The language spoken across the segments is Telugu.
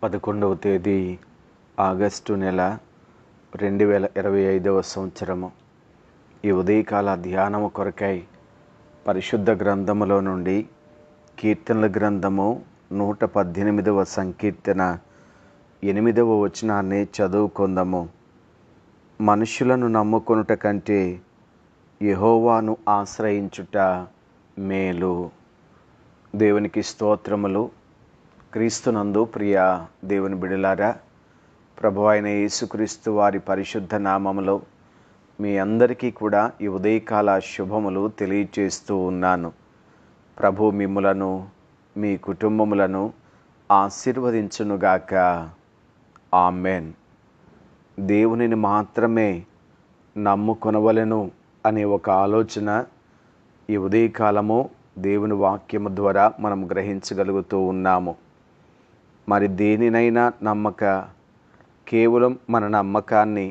11వ తేదీ ఆగస్టు నెల 2025 సంవత్సరము. ఈ ఉదయకాల ధ్యానము కొరకై పరిశుద్ధ గ్రంథములో నుండి కీర్తనల గ్రంథము 118వ సంకీర్తన 8వ వచనాన్ని చదువుకుందాము. మనుషులను నమ్ముకొనుట కంటే యెహోవాను ఆశ్రయించుట మేలు. దేవునికి స్తోత్రములు. క్రీస్తునందు ప్రియ దేవుని బిడలారా, ప్రభువైన అయిన యేసుక్రీస్తు వారి పరిశుద్ధ నామములో మీ అందరికీ కూడా ఈ ఉదయకాల శుభములు తెలియచేస్తూ ఉన్నాను. ప్రభు మిమ్ములను మీ కుటుంబములను ఆశీర్వదించునుగాక. ఆమెన్. దేవునిని మాత్రమే నమ్ముకొనవలెను అనే ఒక ఆలోచన ఈ ఉదయకాలము దేవుని వాక్యము ద్వారా మనం గ్రహించగలుగుతూ ఉన్నాము. మరి దేనినైనా నమ్మక కేవలం మన నమ్మకాన్ని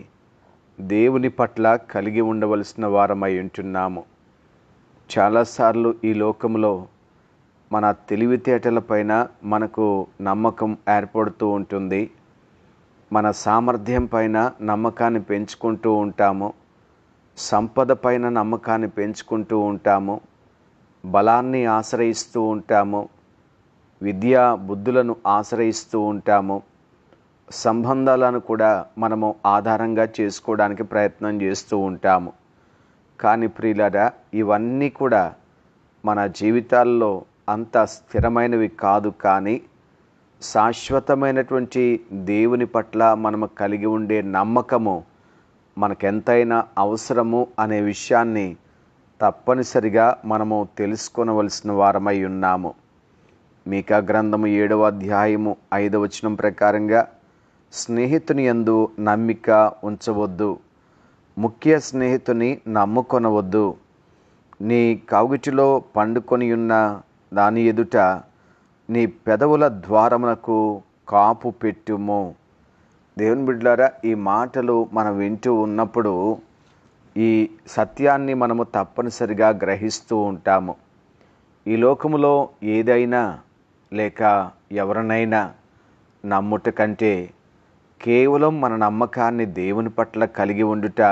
దేవుని పట్ల కలిగి ఉండవలసిన వారమై ఉంటున్నాము. చాలాసార్లు ఈ లోకంలో మన తెలివితేటలపైన మనకు నమ్మకం ఏర్పడుతూ ఉంటుంది. మన సామర్థ్యం పైన నమ్మకాన్ని పెంచుకుంటూ ఉంటాము. సంపద పైన నమ్మకాన్ని పెంచుకుంటూ ఉంటాము. బలాన్ని ఆశ్రయిస్తూ ఉంటాము. విద్యా బుద్ధులను ఆశ్రయిస్తూ ఉంటాము. సంబంధాలను కూడా మనము ఆధారంగా చేసుకోవడానికి ప్రయత్నం చేస్తూ ఉంటాము. కానీ ప్రియులారా, ఇవన్నీ కూడా మన జీవితాల్లో అంత స్థిరమైనవి కాదు. కానీ శాశ్వతమైనటువంటి దేవుని పట్ల మనము కలిగి ఉండే నమ్మకము మనకెంతైనా అవసరము అనే విషయాన్ని తప్పనిసరిగా మనము తెలుసుకొనవలసిన వారమై ఉన్నాము. మీకా గ్రంథము 7వ అధ్యాయము 5వ వచనం ప్రకారంగా, స్నేహితుని యందు నమ్మిక ఉంచవద్దు, ముఖ్య స్నేహితుని నమ్ముకొనవద్దు. నీ కౌగిటిలో పండుకొని ఉన్న దాని ఎదుట నీ పెదవుల ద్వారమునకు కాపు పెట్టుము. దేవుని బిడ్డలారా, ఈ మాటలు మనం వింటూ ఉన్నప్పుడు ఈ సత్యాన్ని మనము తప్పనిసరిగా గ్రహిస్తూ ఉంటాము. ఈ లోకములో ఏదైనా లేక ఎవరినైనా నమ్ముట కంటే కేవలం మన నమ్మకాన్ని దేవుని పట్ల కలిగి ఉండుట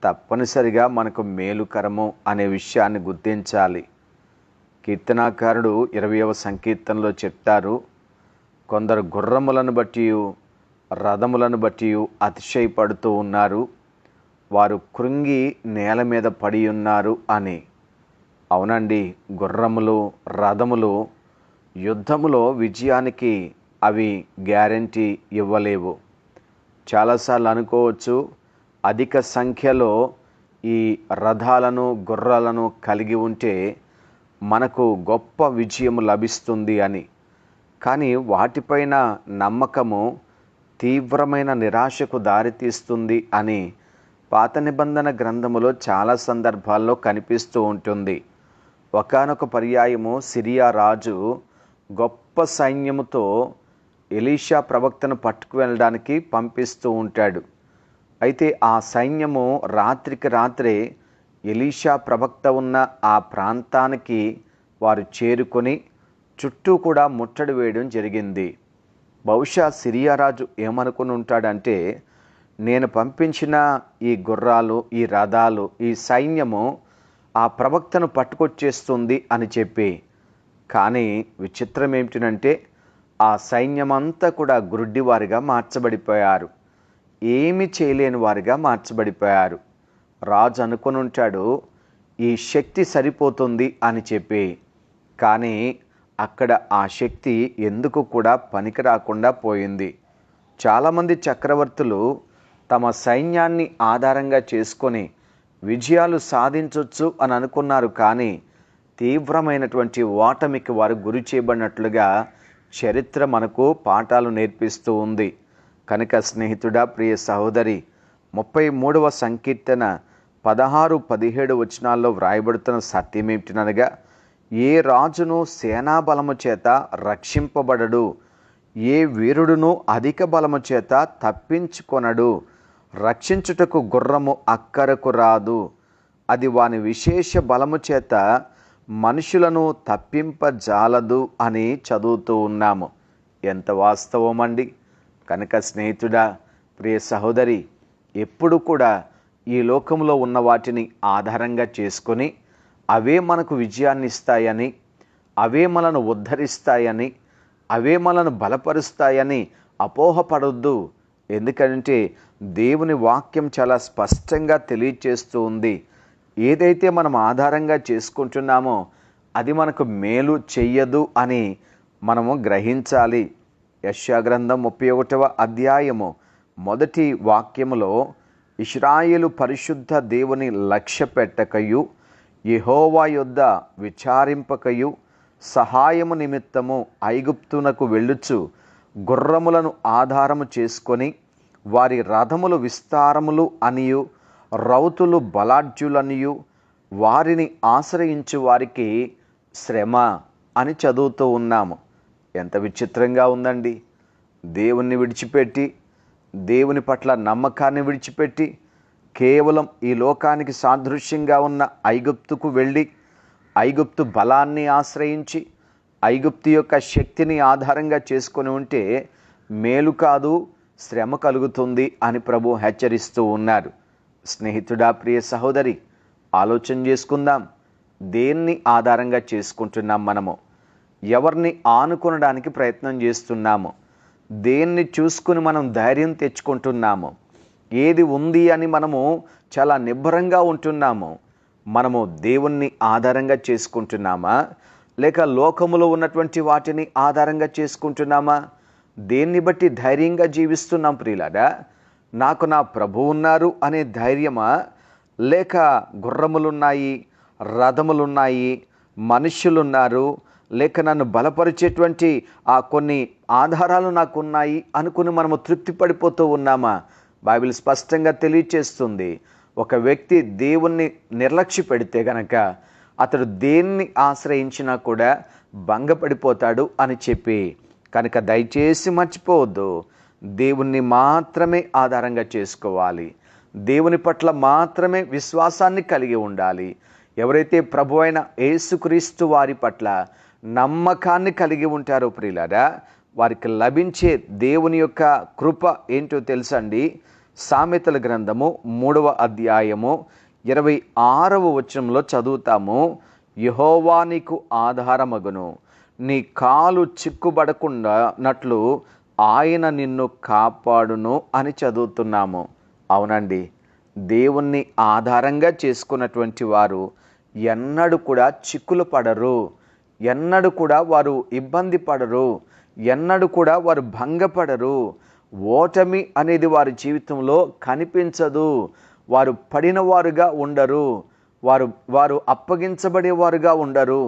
తప్పనిసరిగా మనకు మేలుకరము అనే విషయాన్ని గుర్తించాలి. కీర్తనాకారుడు 20వ సంకీర్తనలో చెప్తారు, కొందరు గుర్రములను బట్టి రథములను బట్టి అతిశయపడుతూ ఉన్నారు, వారు కృంగి నేల మీద పడి ఉన్నారు అని. అవునండి, గుర్రములు రథములు యుద్ధములో విజయానికి అవి గ్యారంటీ ఇవ్వలేవు. చాలాసార్లు అనుకోవచ్చు, అధిక సంఖ్యలో ఈ రథాలను గుర్రాలను కలిగి ఉంటే మనకు గొప్ప విజయం లభిస్తుంది అని. కానీ వాటిపైన నమ్మకము తీవ్రమైన నిరాశకు దారితీస్తుంది అని పాత నిబంధన గ్రంథములో చాలా సందర్భాల్లో కనిపిస్తూ ఉంటుంది. ఒకానొక పర్యాయము సిరియా రాజు గొప్ప సైన్యముతో ఎలీషా ప్రవక్తను పట్టుకు వెళ్ళడానికి పంపిస్తూ ఉంటాడు. అయితే ఆ సైన్యము రాత్రికి రాత్రే ఎలీషా ప్రవక్త ఉన్న ఆ ప్రాంతానికి వారు చేరుకొని చుట్టూ కూడా ముట్టడి వేయడం జరిగింది. బహుశా సిరియా రాజు ఏమనుకుని ఉంటాడంటే, నేను పంపించిన ఈ గుర్రాలు, ఈ రథాలు, ఈ సైన్యము ఆ ప్రవక్తను పట్టుకొచ్చేస్తుంది అని చెప్పి. కానీ విచిత్రం ఏమిటంటే, ఆ సైన్యమంతా కూడా గుడ్డివారిగా మార్చబడిపోయారు. ఏమి చేయలేని వారిగా మార్చబడిపోయారు. రాజు అనుకుని ఉంటాడు, ఈ శక్తి సరిపోతుంది అని చెప్పి. కానీ అక్కడ ఆ శక్తి ఎందుకు కూడా పనికి రాకుండా పోయింది. చాలామంది చక్రవర్తులు తమ సైన్యాన్ని ఆధారంగా చేసుకొని విజయాలు సాధించవచ్చు అని అనుకున్నారు. కానీ తీవ్రమైనటువంటి ఓటమికి వారు గురి చేయబడినట్లుగా చరిత్ర మనకు పాఠాలు నేర్పిస్తూ ఉంది. కనుక స్నేహితుడా, ప్రియ సహోదరి, 33వ సంకీర్తన 16-17 వచనాల్లో వ్రాయబడుతున్న సత్యం ఏమిటనగా, ఏ రాజును సేనాబలము చేత రక్షింపబడడు, ఏ వీరుడును అధిక బలము చేత తప్పించుకొనడు. రక్షించుటకు గుర్రము అక్కరకు రాదు, అది వాని విశేష బలము చేత మనుషులను తప్పింపజాలదు అని చదువుతూ ఉన్నాము. ఎంత వాస్తవమండి. కనుక స్నేహితుడా, ప్రియ సహోదరి, ఎప్పుడు కూడా ఈ లోకంలో ఉన్న వాటిని ఆధారంగా చేసుకొని అవే మనకు విజయాన్ని ఇస్తాయని, అవే మనను ఉద్ధరిస్తాయని, అవే మనను బలపరుస్తాయని అపోహపడొద్దు. ఎందుకంటే దేవుని వాక్యం చాలా స్పష్టంగా తెలియచేస్తూ ఉంది. ఏదైతే మనం ఆధారంగా చేసుకుంటున్నామో అది మనకు మేలు చెయ్యదు అని మనము గ్రహించాలి. యెషయా గ్రంథం 31వ అధ్యాయము మొదటి వాక్యములో, ఇశ్రాయేలు పరిశుద్ధ దేవుని లక్ష్య పెట్టకయు, యెహోవా యొద్ద విచారింపకయు, సహాయము నిమిత్తము ఐగుప్తునకు వెళ్ళుచు గుర్రములను ఆధారము చేసుకొని వారి రథములు విస్తారములు అనియు రౌతులు బలాఢ్యులనియు వారిని ఆశ్రయించు వారికి శ్రమ అని చదువుతూ ఉన్నాము. ఎంత విచిత్రంగా ఉందండి. దేవుణ్ణి విడిచిపెట్టి, దేవుని పట్ల నమ్మకాన్ని విడిచిపెట్టి, కేవలం ఈ లోకానికి సాదృశ్యంగా ఉన్న ఐగుప్తుకు వెళ్ళి ఐగుప్తు బలాన్ని ఆశ్రయించి ఐగుప్తు యొక్క శక్తిని ఆధారంగా చేసుకొని ఉంటే మేలు కాదు, శ్రమ కలుగుతుంది అని ప్రభు హెచ్చరిస్తూ ఉన్నారు. స్నేహితుడా, ప్రియ సహోదరి, ఆలోచన చేసుకుందాం. దేన్ని ఆధారంగా చేసుకుంటున్నాం మనము? ఎవరిని ఆనుకొనడానికి ప్రయత్నం చేస్తున్నాము? దేన్ని చూసుకుని మనం ధైర్యం తెచ్చుకుంటున్నాము? ఏది ఉంది అని మనము చాలా నిబ్బరంగా ఉంటున్నాము? మనము దేవుణ్ణి ఆధారంగా చేసుకుంటున్నామా, లేక లోకములో ఉన్నటువంటి వాటిని ఆధారంగా చేసుకుంటున్నామా? దేన్ని బట్టి ధైర్యంగా జీవిస్తున్నాం ప్రియులారా? నాకు నా ప్రభు ఉన్నారు అనే ధైర్యమా, లేక గుర్రములున్నాయి, రథములున్నాయి, మనుష్యులున్నారు, లేక నన్ను బలపరిచేటువంటి కొన్ని ఆధారాలు నాకున్నాయి అనుకుని మనము తృప్తి పడిపోతూ ఉన్నామా? బైబిల్ స్పష్టంగా తెలియచేస్తుంది, ఒక వ్యక్తి దేవుణ్ణి నిర్లక్ష్య పెడితే గనక అతడు దేన్ని ఆశ్రయించినా కూడా భంగపడిపోతాడు అని చెప్పి. కనుక దయచేసి మర్చిపోవద్దు, దేవుణ్ణి మాత్రమే ఆధారంగా చేసుకోవాలి. దేవుని పట్ల మాత్రమే విశ్వాసాన్ని కలిగి ఉండాలి. ఎవరైతే ప్రభు అయిన యేసుక్రీస్తు వారి పట్ల నమ్మకాన్ని కలిగి ఉంటారో ప్రియులారా, వారికి లభించే దేవుని యొక్క కృప ఏంటో తెలుసండి. సామెతల గ్రంథము 3వ అధ్యాయము 26వ వచనంలో చదువుతాము, యెహోవా నీకు ఆధారమగును, నీ కాలు చిక్కుబడకుండా నట్లు ఆయన నిన్ను కాపాడును అని చదువుతున్నాము. అవునండి, దేవుణ్ణి ఆధారంగా చేసుకున్నటువంటి వారు ఎన్నడూ కూడా చిక్కులు పడరు, ఎన్నడూ కూడా వారు ఇబ్బంది పడరు, ఎన్నడూ కూడా వారు భంగపడరు. ఓటమి అనేది వారి జీవితంలో కనిపించదు. వారు పడినవారుగా ఉండరు, వారు అప్పగించబడేవారుగా ఉండరు.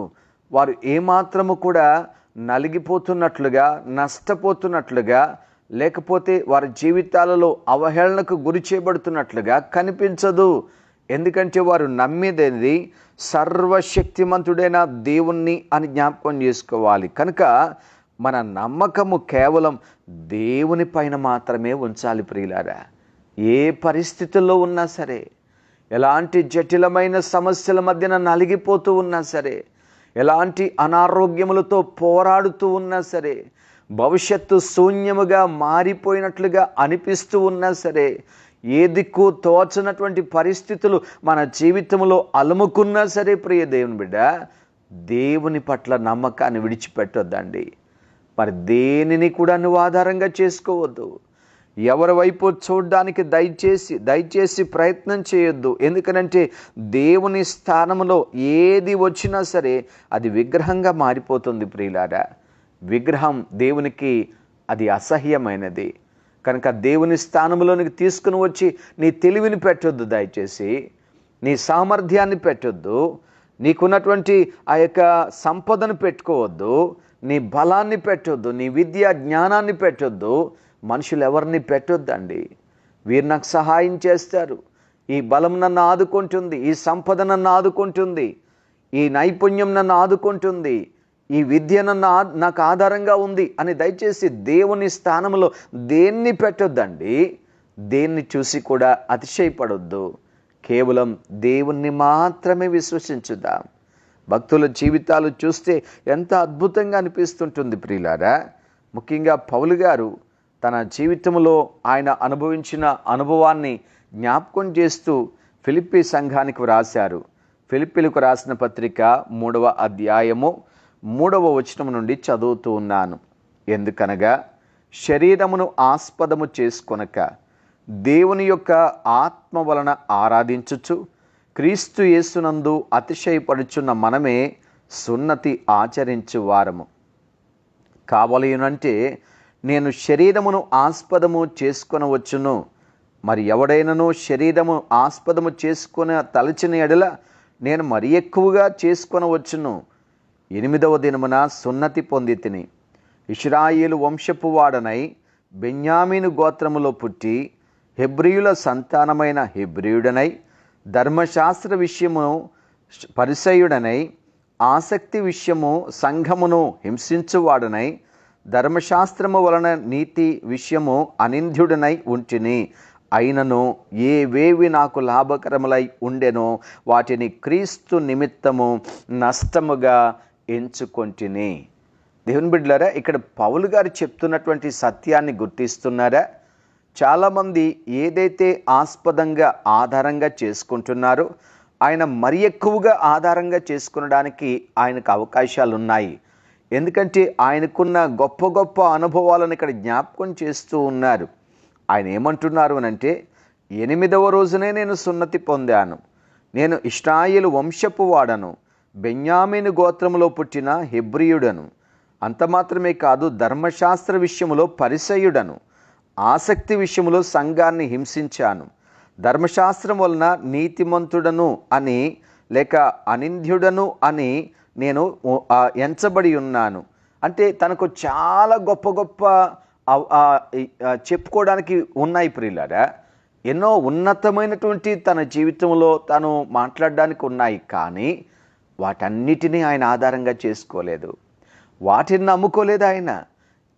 వారు ఏమాత్రము కూడా నలిగిపోతున్నట్లుగా, నష్టపోతున్నట్లుగా, లేకపోతే వారి జీవితాలలో అవహేళనకు గురి చేయబడుతున్నట్లుగా కనిపించదు. ఎందుకంటే వారు నమ్మేది సర్వశక్తిమంతుడైన దేవుణ్ణి అని జ్ఞాపకం చేసుకోవాలి. కనుక మన నమ్మకము కేవలం దేవుని పైన మాత్రమే ఉంచాలి ప్రియులారా. ఏ పరిస్థితుల్లో ఉన్నా సరే, ఎలాంటి జటిలమైన సమస్యల మధ్యన నలిగిపోతూ ఉన్నా సరే, ఎలాంటి అనారోగ్యములతో పోరాడుతూ ఉన్నా సరే, భవిష్యత్తు శూన్యముగా మారిపోయినట్లుగా అనిపిస్తూ ఉన్నా సరే, ఏ దిక్కు తోచనటువంటి పరిస్థితులు మన జీవితంలో అలుముకున్నా సరే, ప్రియ దేవుని బిడ్డ, దేవుని పట్ల నమ్మకాన్ని విడిచిపెట్టొద్దండి. మరి దేనిని కూడా నువ్వు ఆధారంగా చేసుకోవద్దు. ఎవరి వైపు చూడడానికి దయచేసి ప్రయత్నం చేయొద్దు. ఎందుకనంటే దేవుని స్థానంలో ఏది వచ్చినా సరే అది విగ్రహంగా మారిపోతుంది ప్రియులారా. విగ్రహం దేవునికి అది అసహ్యమైనది. కనుక దేవుని స్థానంలోనికి తీసుకుని వచ్చి నీ తెలివిని పెట్టొద్దు, దయచేసి నీ సామర్థ్యాన్ని పెట్టొద్దు, నీకున్నటువంటి ఆ యొక్క సంపదను పెట్టుకోవద్దు, నీ బలాన్ని పెట్టొద్దు, నీ విద్యా జ్ఞానాన్ని పెట్టొద్దు. మనుషులు ఎవరిని పెట్టొద్దండి. వీరు నాకు సహాయం చేస్తారు, ఈ బలం నన్ను ఆదుకుంటుంది, ఈ సంపద నన్ను ఆదుకుంటుంది, ఈ నైపుణ్యం నన్ను ఆదుకుంటుంది, ఈ విద్య నాకు ఆధారంగా ఉంది అని దయచేసి దేవుని స్థానంలో దేన్ని పెట్టొద్దండి. దేన్ని చూసి కూడా అతిశయపడొద్దు. కేవలం దేవుణ్ణి మాత్రమే ముఖ్యంగా పౌలు గారు తన జీవితంలో ఆయన అనుభవించిన అనుభవాన్ని జ్ఞాపకం చేస్తూ ఫిలిప్పీ సంఘానికి వ్రాశారు. ఫిలిప్పీలకు రాసిన పత్రిక 3వ అధ్యాయము 3వ వచనం నుండి చదువుతూ ఉన్నాను. ఎందుకనగా శరీరమును ఆస్పదము చేసుకొనక దేవుని యొక్క ఆత్మ వలన ఆరాధించుచు క్రీస్తు యేసునందు అతిశయపడుచున్న మనమే సున్నతి ఆచరించు వారము. కావలయునంటే నేను శరీరమును ఆస్పదము చేసుకొనవచ్చును, మరి ఎవడైనను శరీరము ఆస్పదము చేసుకుని తలచిన ఎడల నేను మరి ఎక్కువగా చేసుకొనవచ్చును. 8వ దినమున సున్నతి పొంది తిని ఇశ్రాయేలు వంశపు వాడనై బెన్యామీను గోత్రములో పుట్టి హెబ్రీయుల సంతానమైన హెబ్రీయుడనై ధర్మశాస్త్ర విషయము పరిసయుడనై ఆసక్తి విషయము సంఘమును హింసించువాడనై ధర్మశాస్త్రము వలన నీతి విషయము అనింద్యుడనై ఉంటిని. అయినను ఏవేవి నాకు లాభకరములై ఉండెనో వాటిని క్రీస్తు నిమిత్తము నష్టముగా ఎంచుకొంటిని. దేవుని బిడ్డలారా, ఇక్కడ పౌలు గారు చెప్తున్నటువంటి సత్యాన్ని గుర్తిస్తున్నారా? చాలామంది ఏదైతే ఆస్పదంగా ఆధారంగా చేసుకుంటున్నారో ఆయన మరి ఎక్కువగా ఆధారంగా చేసుకునడానికి ఆయనకు అవకాశాలు ఉన్నాయి. ఎందుకంటే ఆయనకున్న గొప్ప గొప్ప అనుభవాలను ఇక్కడ జ్ఞాపకం చేస్తూ ఉన్నారు. ఆయన ఏమంటున్నారు అనంటే, 8వ రోజునే నేను సున్నతి పొందాను, నేను ఇశ్రాయేలు వంశపు వాడను, బెన్యామీను గోత్రములో పుట్టిన హెబ్రీయుడను, అంత మాత్రమే కాదు ధర్మశాస్త్ర విషయములో పరిసయుడను, ఆసక్తి విషయములో సంఘాన్ని హింసించాను, ధర్మశాస్త్రం వలన నీతిమంతుడను అని లేక అనింద్యుడను అని నేను ఎంచబడి ఉన్నాను. అంటే తనకు చాలా గొప్ప గొప్ప చెప్పుకోవడానికి ఉన్నాయి ప్రియులారా. ఎన్నో ఉన్నతమైనటువంటి తన జీవితంలో తను మాట్లాడడానికి ఉన్నాయి. కానీ వాటన్నిటినీ ఆయన ఆధారంగా చేసుకోలేదు, వాటిని నమ్ముకోలేదు. ఆయన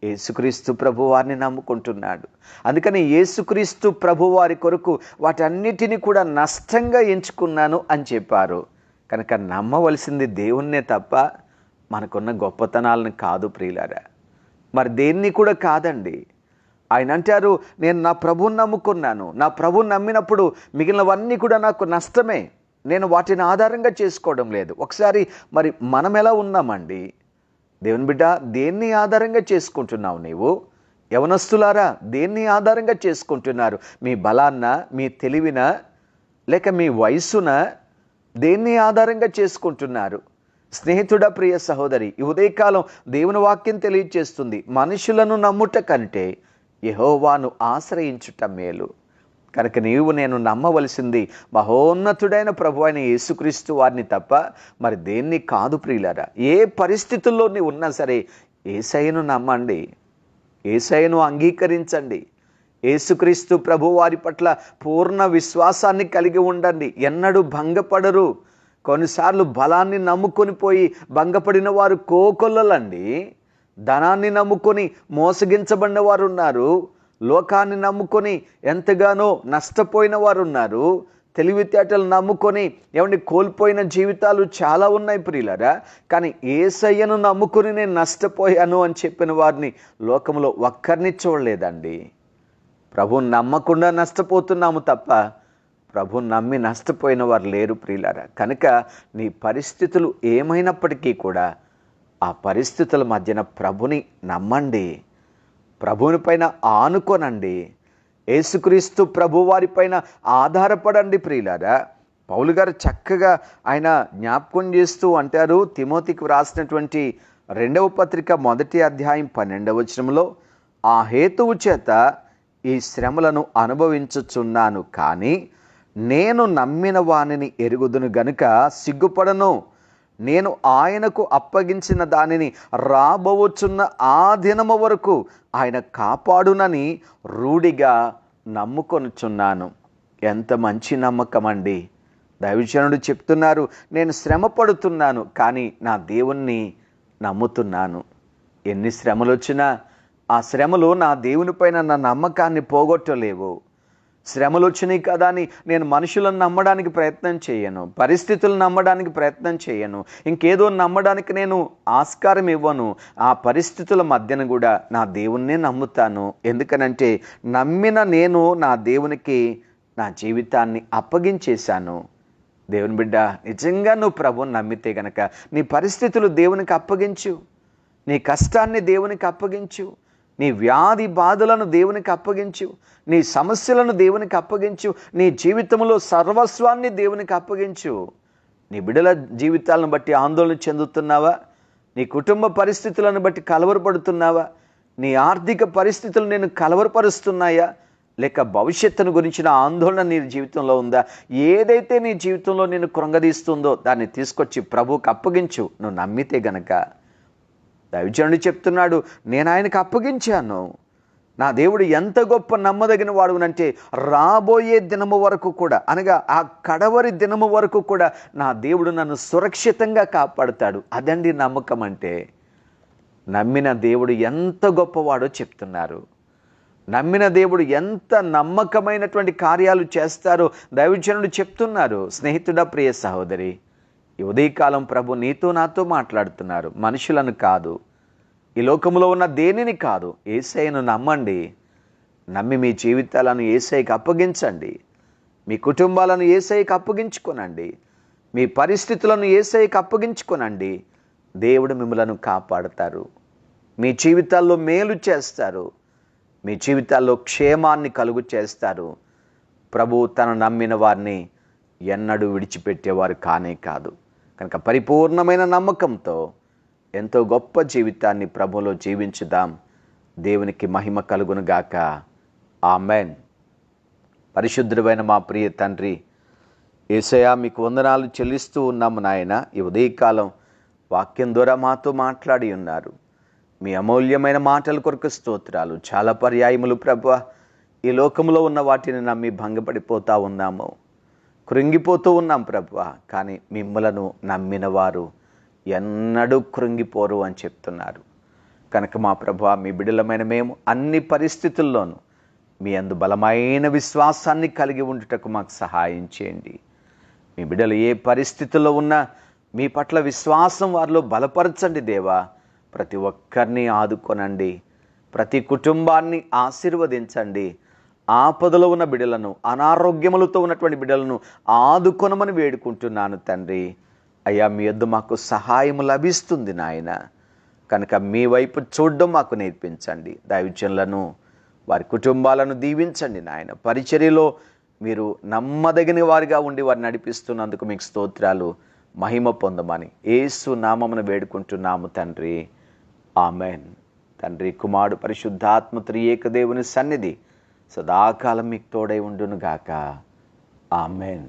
యేసుక్రీస్తు ప్రభువారిని నమ్ముకుంటున్నాడు. అందుకని యేసుక్రీస్తు ప్రభువారి కొరకు వాటన్నిటినీ కూడా నష్టంగా ఎంచుకున్నాను అని చెప్పారు. కనుక నమ్మవలసింది దేవుణ్ణే తప్ప మనకున్న గొప్పతనాలను కాదు ప్రియులారా. మరి దేన్ని కూడా కాదండి. ఆయన అంటారు, నేను నా ప్రభువుని నమ్ముకున్నాను, నా ప్రభువుని నమ్మినప్పుడు మిగిలినవన్నీ కూడా నాకు నష్టమే, నేను వాటిని ఆధారంగా చేసుకోవడం లేదు. ఒకసారి మరి మనం ఎలా ఉన్నామండి? దేవుని బిడ్డ, దేన్ని ఆధారంగా చేసుకుంటున్నావు నీవు? యవనస్తులారా, దేన్ని ఆధారంగా చేసుకుంటున్నారు? మీ బలాన్న, మీ తెలివిన, లేక మీ వయసున? దేన్ని ఆధారంగా చేసుకుంటున్నారు? స్నేహితుడా, ప్రియ సహోదరి, ఈ ఉదయకాలం దేవుని వాక్యం తెలియజేస్తుంది, మనుషులను నమ్ముట కంటే యెహోవాను ఆశ్రయించుట మేలు. కనుక నీవు నేను నమ్మవలసింది మహోన్నతుడైన ప్రభు అయిన యేసుక్రీస్తు వారిని తప్ప మరి దేన్ని కాదు ప్రియులారా. ఏ పరిస్థితుల్లో నీవు ఉన్నా సరే యేసయ్యను నమ్మండి, యేసయ్యను అంగీకరించండి, యేసుక్రీస్తు ప్రభు వారి పట్ల పూర్ణ విశ్వాసాన్ని కలిగి ఉండండి. ఎన్నడూ భంగపడరు. కొన్నిసార్లు బలాన్ని నమ్ముకొని పోయి భంగపడిన వారు కోకొల్లలండి. ధనాన్ని నమ్ముకొని మోసగించబడిన వారు ఉన్నారు. లోకాన్ని నమ్ముకొని ఎంతగానో నష్టపోయిన వారు ఉన్నారు. తెలివితేటలు నమ్ముకొని ఏమండి కోల్పోయిన జీవితాలు చాలా ఉన్నాయి ప్రియులారా. కానీ యేసయ్యను నమ్ముకొని నేను నష్టపోయాను అని చెప్పిన వారిని లోకంలో ఒక్కరిని చూడలేదండి. ప్రభువుని నమ్మకుండా నష్టపోతున్నాము తప్ప ప్రభువుని నమ్మి నష్టపోయిన వారు లేరు ప్రియులారా. కనుక నీ పరిస్థితులు ఏమైనప్పటికీ కూడా ఆ పరిస్థితుల మధ్యన ప్రభుని నమ్మండి, ప్రభుని పైన ఆనుకోనండి, యేసుక్రీస్తు ప్రభు వారి పైన ఆధారపడండి ప్రియులారా. పౌలు గారు చక్కగా ఆయన జ్ఞాపకం చేస్తూ అంటారు, తిమోతికి వ్రాసినటువంటి 2వ పత్రిక 1వ అధ్యాయం 12వ వచనంలో, ఆ హేతువు చేత ఈ శ్రమలను అనుభవించుచున్నాను, కానీ నేను నమ్మిన వానిని ఎరుగుదును గనుక సిగ్గుపడను. నేను ఆయనకు అప్పగించిన దానిని రాబోచున్న ఆ దినము వరకు ఆయన కాపాడునని రూఢిగా నమ్ముకొనుచున్నాను. ఎంత మంచి నమ్మకం అండి. దైవజనుడు చెప్తున్నారు, నేను శ్రమ పడుతున్నాను కానీ నా దేవుణ్ణి నమ్ముతున్నాను. ఎన్ని శ్రమలు వచ్చినా ఆ శ్రమలు నా దేవుని పైన నా నమ్మకాన్ని పోగొట్టలేవు. శ్రమలు వచ్చినాయి కదా అని నేను మనుషులను నమ్మడానికి ప్రయత్నం చేయను, పరిస్థితులను నమ్మడానికి ప్రయత్నం చేయను, ఇంకేదో నమ్మడానికి నేను ఆస్కారం ఇవ్వను. ఆ పరిస్థితుల మధ్యన కూడా నా దేవుణ్ణే నమ్ముతాను. ఎందుకనంటే నమ్మిన నేను నా దేవునికి నా జీవితాన్ని అప్పగించేశాను. దేవుని బిడ్డ, నిజంగా నువ్వు ప్రభువుని నమ్మితే గనక నీ పరిస్థితులు దేవునికి అప్పగించు, నీ కష్టాన్ని దేవునికి అప్పగించు, నీ వ్యాధి బాధలను దేవునికి అప్పగించు, నీ సమస్యలను దేవునికి అప్పగించు, నీ జీవితంలో సర్వస్వాన్ని దేవునికి అప్పగించు. నీ బిడ్డల జీవితాలను బట్టి ఆందోళన చెందుతున్నావా? నీ కుటుంబ పరిస్థితులను బట్టి కలవరపడుతున్నావా? నీ ఆర్థిక పరిస్థితులు నేను కలవరపరుస్తున్నాయా? లేక భవిష్యత్తును గురించిన ఆందోళన నీ జీవితంలో ఉందా? ఏదైతే నీ జీవితంలో నేను కృంగదీస్తుందో దాన్ని తీసుకొచ్చి ప్రభువుకు అప్పగించు. నువ్వు నమ్మితే గనక దైవజనుడు చెప్తున్నాడు, నేను ఆయనకు అప్పగించాను. నా దేవుడు ఎంత గొప్ప నమ్మదగిన వాడునంటే రాబోయే దినము వరకు కూడా, అనగా ఆ కడవరి దినము వరకు కూడా నా దేవుడు నన్ను సురక్షితంగా కాపాడుతాడు. అదండి నమ్మకం అంటే. నమ్మిన దేవుడు ఎంత గొప్పవాడో చెప్తున్నారు. నమ్మిన దేవుడు ఎంత నమ్మకమైనటువంటి కార్యాలు చేస్తారో దైవజనుడు చెప్తున్నారు. స్నేహితుడా, ప్రియ సహోదరి, ఈ ఉదయకాలం ప్రభు నీతో నాతో మాట్లాడుతున్నారు. మనుషులను కాదు, ఈ లోకంలో ఉన్న దేనిని కాదు, యేసయ్యను నమ్మండి. నమ్మి మీ జీవితాలను యేసయ్యకు అప్పగించండి. మీ కుటుంబాలను యేసయ్యకు అప్పగించుకోనండి. మీ పరిస్థితులను యేసయ్యకు అప్పగించుకోనండి. దేవుడు మిమ్మలను కాపాడతారు. మీ జీవితాల్లో మేలు చేస్తారు. మీ జీవితాల్లో క్షేమాన్ని కలుగు చేస్తారు. ప్రభు తను నమ్మిన వారిని ఎన్నడూ విడిచిపెట్టేవారు కానే కాదు. కనుక పరిపూర్ణమైన నమ్మకంతో ఎంతో గొప్ప జీవితాన్ని ప్రభువులో జీవించుదాం. దేవునికి మహిమ కలుగునుగాక. ఆమెన్. పరిశుద్ధుడైన మా ప్రియ తండ్రి యేసయ్యా, మీకు వందనాలు చెల్లిస్తూ ఉన్నాము నాయన. ఈ ఉదయకాలం వాక్యం ద్వారా మాతో మాట్లాడి ఉన్నారు. మీ అమూల్యమైన మాటల కొరకు స్తోత్రాలు. చాలా పర్యాయములు ప్రభువా ఈ లోకంలో ఉన్న వాటిని నమ్మి భంగపడిపోతూ ఉన్నాము, కృంగిపోతూ ఉన్నాం ప్రభువా. కానీ మిమ్మలను నమ్మిన వారు ఎన్నడూ కృంగిపోరు అని చెప్తున్నారు. కనుక మా ప్రభువా, మీ బిడ్డలమైన మేము అన్ని పరిస్థితుల్లోనూ మీ అందు బలమైన విశ్వాసాన్ని కలిగి ఉండుటకు మాకు సహాయం చేయండి. మీ బిడ్డలు ఏ పరిస్థితుల్లో ఉన్నా మీ పట్ల విశ్వాసం వారిలో బలపరచండి దేవా. ప్రతి ఒక్కరిని ఆదుకొనండి. ప్రతి కుటుంబాన్ని ఆశీర్వదించండి. ఆపదలో ఉన్న బిడ్డలను, అనారోగ్యములతో ఉన్నటువంటి బిడ్డలను ఆదుకొనమని వేడుకుంటున్నాను తండ్రి. అయ్యా, మీ యొద్ద మాకు సహాయం లభిస్తుంది నాయన. కనుక మీ వైపు చూడడం మాకు నేర్పించండి. దైవజనులను, వారి కుటుంబాలను దీవించండి నాయన. పరిచర్యలో మీరు నమ్మదగిన వారిగా ఉండి వారిని నడిపిస్తున్నందుకు మీకు స్తోత్రాలు. మహిమ పొందమని యేసు నామమున వేడుకుంటున్నాము తండ్రి. ఆమెన్. తండ్రి, కుమారుడు, పరిశుద్ధాత్మ త్రియేక దేవుని సన్నిధి సదాకాలం మీకు తోడై ఉండునుగాక. ఆమెన్.